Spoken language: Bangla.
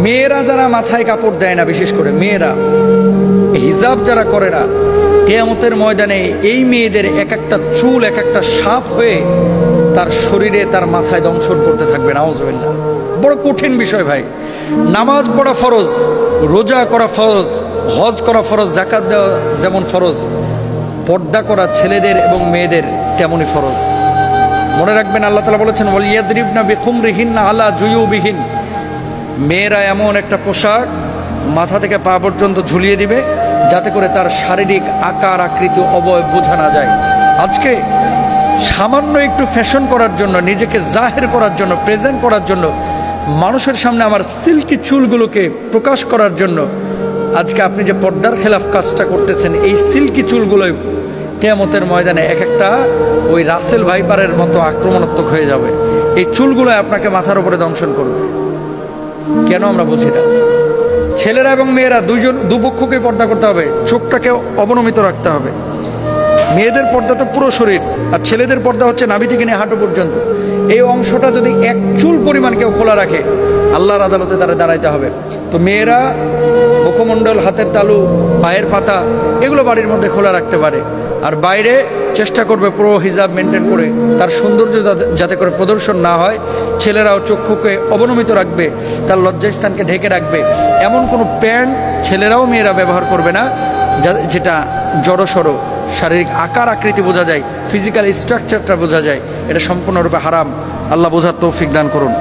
মেয়েরা যারা মাথায় কাপড় দেয় না, বিশেষ করে মেয়েরা হিজাব যারা করে না, কিয়ামতের ময়দানে এই মেয়েদের এক একটা চুল এক একটা সাপ হয়ে তার শরীরে তার মাথায় দংশন করতে থাকবে। নাউজুবিল্লাহ। বড় কঠিন বিষয় ভাই। নামাজ পড়া ফরজ, রোজা করা ফরজ, হজ করা ফরজ, যাকাত দেওয়া যেমন ফরজ, পর্দা করা ছেলেদের এবং মেয়েদের তেমনই ফরজ। মনে রাখবেন, আল্লাহ তাআলা বলেছেন ওয়ালিয়াদরিবনা বিখুমরিহিন্না আলা জুয়ুবিহিন, মেয়েরা এমন একটা পোশাক মাথা থেকে পা পর্যন্ত ঝুলিয়ে দিবে যাতে করে তার শারীরিক আকার আকৃতি অবয়ব বোঝা না যায়। আজকে সামান্য একটু ফ্যাশন করার জন্য, নিজেকে জাহের করার জন্য, প্রেজেন্ট করার জন্য, মানুষের সামনে আমার সিল্কি চুলগুলোকে প্রকাশ করার জন্য আজকে আপনি যে পর্দার খেলাফ কাজটা করতেছেন, এই সিল্কি চুলগুলোই কিয়ামতের ময়দানে এক একটা ওই রাসেল ভাইপারের মতো আক্রমণাত্মক হয়ে যাবে। এই চুলগুলো আপনাকে মাথার উপরে দংশন করবে। কেন আমরা বুঝি না? ছেলেরা এবং মেয়েরা দুপক্ষকে পর্দা করতে হবে, চোখটাকে অবনমিত রাখতে হবে। মেয়েদের পর্দা তো পুরো শরীর, আর ছেলেদের পর্দা হচ্ছে নাভি থেকে নিয়ে হাঁটু পর্যন্ত। এই অংশটা যদি এক চুল পরিমাণ কেউ খোলা রাখে, আল্লাহর আদালতে তারা দাঁড়াইতে হবে। তো মেয়েরা মুখমণ্ডল, হাতের তালু, পায়ের পাতা এগুলো বাড়ির মধ্যে খোলা রাখতে পারে, আর বাইরে চেষ্টা করবে পুরো হিজাব মেনটেন করে তার সৌন্দর্য যাতে করে প্রদর্শন না হয়। ছেলেরাও চক্ষুকে অবনমিত রাখবে, তার লজ্জাস্থানকে ঢেকে রাখবে। এমন কোনো প্যান্ট ছেলেরাও মেয়েরা ব্যবহার করবে না যেটা জড়সড় শারীরিক আকার আকৃতি বোঝা যায়, ফিজিক্যাল স্ট্রাকচারটা বোঝা যায়। এটা সম্পূর্ণরূপে হারাম। আল্লাহ বোঝার তৌফিক দান করুন।